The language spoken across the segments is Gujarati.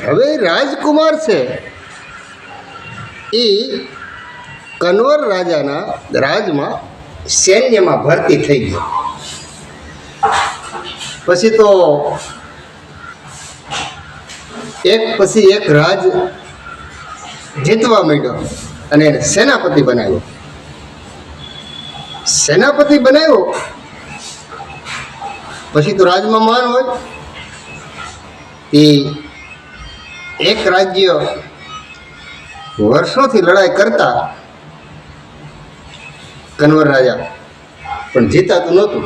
હવે રાજકુમાર છે એ કન્વર રાજાના રાજમાં સૈન્યમાં ભરતી થઈ ગયો. પછી તો એક પછી એક રાજ જીતવા માંડ્યો અને એને સેનાપતિ બનાવ્યો. સેનાપતિ બનાવ્યો પછી તો રાજમાં માન હોય. એ એક રાજ્ય વર્ષોથી લડાઈ કરતા કન્વર રાજા પણ જીતાતું નહોતું.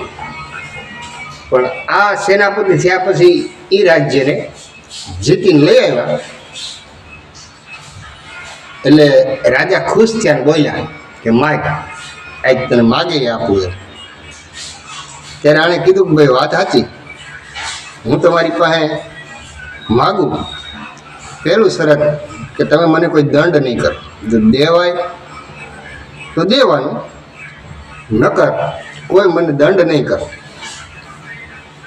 પણ આ સેનાપતિ થયા પછી એ રાજ્યને જીતીને લઈ આવ્યા. એટલે રાજા ખુશ થયા ને બોલ્યા કે માગ આજ તને માગે આપું એમ. ત્યારે આણે કીધું કે ભાઈ વાત સાચી, હું તમારી પાસે માગું. પહેલું શરત કે તમે મને કોઈ દંડ નહીં કરો. જો દેવાય તો દેવાનું, નકર કોઈ મને દંડ નહીં કરો.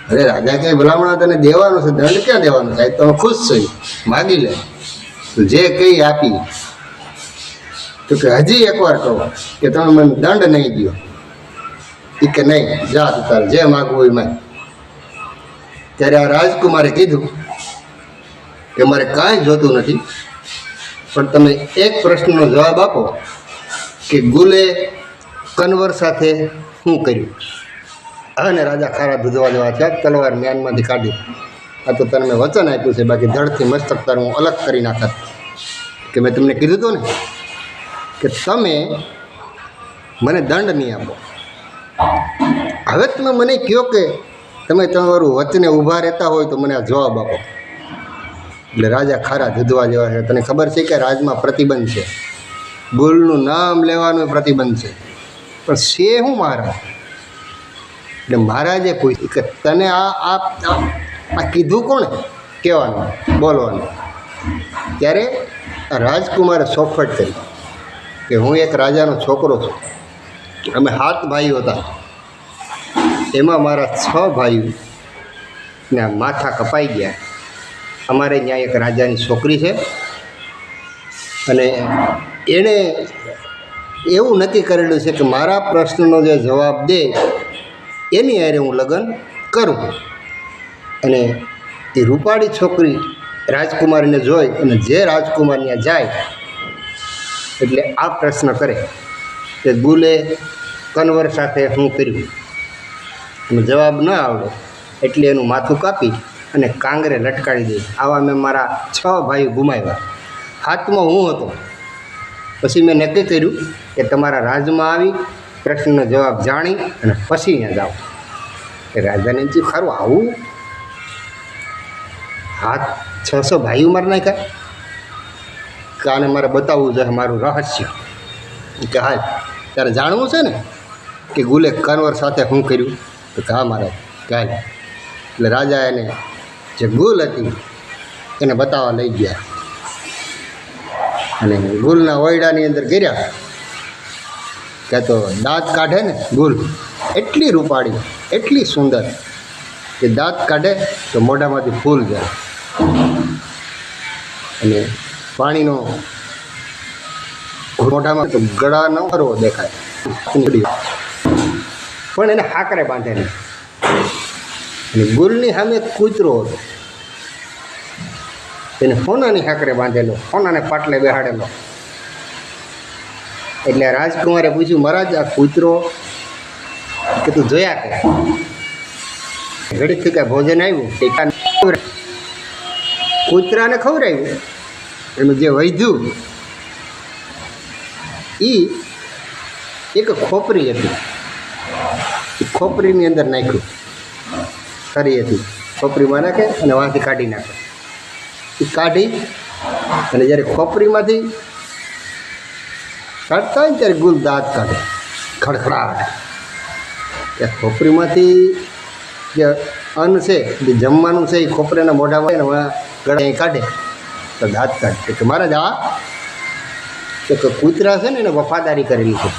અરે રાજા કહે ભલામણા તને દેવાનું છે, દંડ ક્યાં દેવાનું છે? તમે ખુશ છો, માગી લે, તો જે કંઈ આપી. તો કે હજી એકવાર કહો કે તમે મને દંડ નહીં દો. એ કે નહીં, જા તું તારે જે માગવું હોય માગ. ત્યારે આ રાજકુમારે કીધું કે મારે કાંઈ જોતું નથી, પણ તમે એક પ્રશ્નનો જવાબ આપો કે ગુલે કન્વર સાથે શું કર્યું? અને રાજા ખારા ધૂધવા જેવા થયા, તલવાર મ્યાનમાંથી કાઢી. આ તો તને મેં વચન આપ્યું છે, બાકી ધડથી મસ્તક તારું હું અલગ કરી નાખત. કે મેં તમને કીધું હતું ને કે તમે મને દંડ નહીં આપો. હવે તમે મને કહો કે તમે તમારું વચને ઊભા રહેતા હોય તો મને આ જવાબ આપો. એટલે રાજા ખારા ધૂધવા જેવા છે. તને ખબર છે કે રાજમાં પ્રતિબંધ છે, ગુલનું નામ લેવાનું પ્રતિબંધ છે. પણ છે હું મહારાજ? એટલે મહારાજે પૂછ્યું કે તને આ કીધું કોણે કહેવાનું, બોલવાનું? ત્યારે રાજકુમારે ચોખવટ કરી કે હું એક રાજાનો છોકરો છું. અમે 7 ભાઈઓ હતા, એમાં મારા 6 ભાઈઓના માથા કપાઈ ગયા. અમારે ત્યાં એક રાજાની છોકરી છે અને એણે એવું નક્કી કરેલું છે કે મારા પ્રશ્નનો જે જવાબ દે એની હારે હું લગ્ન કરું. અને એ રૂપાળી છોકરી રાજકુમારીને જોઈ અને જે રાજકુમાર ત્યાં જાય એટલે આ પ્રશ્ન કરે કે ગુલે કન્વર સાથે શું કર્યું? અને જવાબ ન આવડે એટલે એનું માથું કાપી અને કાંગરે લટકાડી દે. આવા મેં મારા 6 ભાઈઓ ગુમાવ્યા. 7મો હું હતો. પછી મેં નક્કી કર્યું કે તમારા રાજમાં આવી પ્રશ્નનો જવાબ જાણી અને પછી અહીંયા જાઓ. એ રાજાને થયું ખરું આવું 600 ભાઈઓ મારી નાખ્યા કે આને મારે બતાવવું જોઈએ મારું રહસ્ય. કે હા ત્યારે જાણવું છે ને કે ગુલે કન્વર સાથે શું કર્યું? તો કે હા મહારાજ કાલ. એટલે રાજા એને જે ગુલ હતી એને બતાવવા લઈ ગયા અને ગુલના ઓયડાની અંદર ગીર્યા કે તો દાંત કાઢે ને ગુલ એટલી રૂપાળી એટલી સુંદર કે દાંત કાઢે તો મોઢામાંથી ફૂલ જાય અને પાણીનો મોઢામાં તો ગળાનો ફરવો દેખાય. પણ એને હાકરે બાંધેલી. અને ગુલની સામે કૂતરો હતો, એને સોનાની હાકરે બાંધેલો, સોનાને પાટલે બેહાડેલો. એટલે રાજકુમારે પૂછ્યું મહારાજ આ કૂતરો કે તું જોયા કે? ઘડીથી કાંઈ ભોજન આવ્યું કૂતરાને ખવડાવ્યું. એનું જે વૈધ્યું એ એક ખોપરી હતી, એ ખોપરીની અંદર નાખ્યું. ખરી હતી, ખોપરીમાં નાખે અને વાંથી કાઢી નાખે. એ કાઢી અને જ્યારે ખોપરીમાંથી કાઢતા હોય ને ત્યારે ગુલ દાંત કાઢે ખડખડાટ. ત્યાં ખોપરીમાંથી જે અન્ન છે જે જમવાનું છે એ ખોપરીના મોઢામાં ને ગળા કાઢે તો દાંત કાઢે. કે મહારાજ આ કે કૂતરા છે ને એને વફાદારી કરેલી છે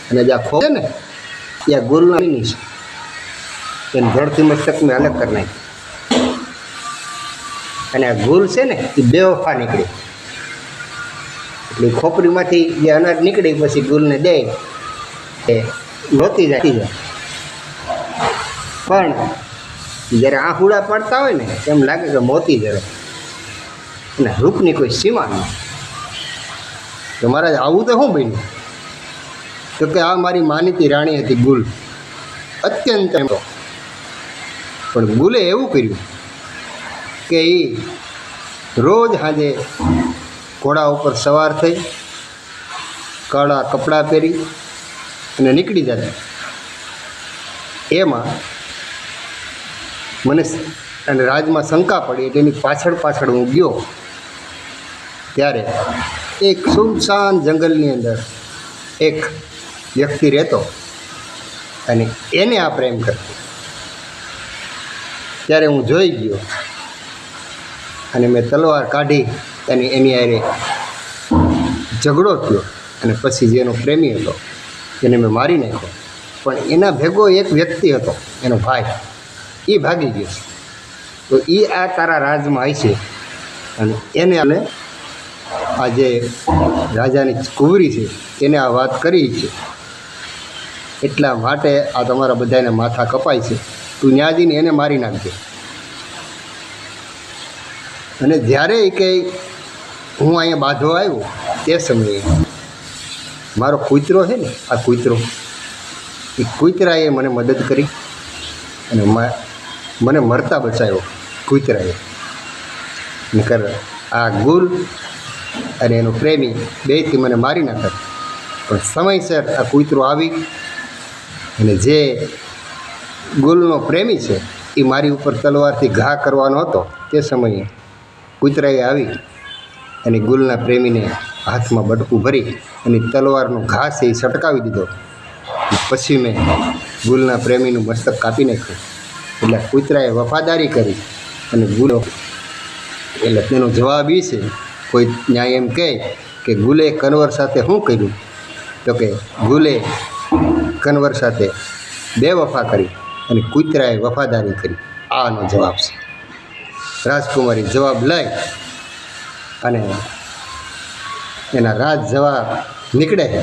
અને જે આ ખો છે ને એ આ ગુલના છે એને ધડથી મસ્તક મેં અલગ કરી નાખી. અને આ ગુલ છે ને એ બેવફા નીકળી. એટલે ખોપરીમાંથી જે અનાજ નીકળી પછી ગુલને દે એ નહોતી જાય. પણ જ્યારે આહુડા પડતા હોય ને એમ લાગે કે મોતી જરે, અને રૂપની કોઈ સીમા નહીં. તો મહારાજ આવું તો શું બન્યું? તો કે આ મારી માનીતી રાણી હતી ગુલ, અત્યંત. પણ ગુલે એવું કર્યું કે એ રોજ સાંજે ઘોડા ઉપર સવાર થઈ, કાળા કપડાં પહેરી અને નીકળી જતી. એમાં મને અને રાજમાં શંકા પડી એટલે એની પાછળ પાછળ હું ગયો. ત્યારે એક સુમસાન જંગલની અંદર એક વ્યક્તિ રહેતો અને એને આ પ્રેમ કરતો. ત્યારે હું જોઈ ગયો અને મેં તલવાર કાઢી અને એની હારે ઝઘડો થયો. અને પછી જે એનો પ્રેમી હતો એને મેં મારી નાખ્યો. પણ એના ભેગો એક વ્યક્તિ હતો, એનો ભાઈ, એ ભાગી ગયો. તો એ આ તારા રાજમાં આવી છે અને એને અને આ જે રાજાની કુંવરી છે એને આ વાત કરી છે. એટલા માટે આ તમારા બધાને માથા કપાય છે. તું ત્યાં જઈને એને મારી નાખજે. અને જ્યારે એ કહે હું અહીંયા બાંધવા આવ્યો તે સમયે મારો કૂતરો છે ને, આ કૂતરો, એ કૂતરાએ મને મદદ કરી અને મને મરતા બચાવ્યો કૂતરાએ. નકર આ ગુલ અને એનો પ્રેમી બેથી મને મારી નાખત. પણ સમયસર આ કૂતરો આવી અને જે ગુલનો પ્રેમી છે એ મારી ઉપર તલવારથી ઘા કરવાનો હતો તે સમયે કૂતરાએ આવી અને ગુલના પ્રેમીને હાથમાં બટકું ભરી અને તલવારનો ઘા છે એ સટકાવી દીધો. પછી મેં ગુલના પ્રેમીનું મસ્તક કાપી નાખ્યું. એટલે કૂતરાએ વફાદારી કરી અને ગુલો, એટલે તેનો જવાબ એ છે, કોઈ ન્યાય એમ કહે કે ગુલે કનવર સાથે શું કર્યું? તો કે ગુલે કનવર સાથે બેવફા કરી અને કૂતરાએ વફાદારી કરી. આનો જવાબ છે. રાજકુમારી જવાબ લઈ અને એના રાજ જવા નીકળે છે.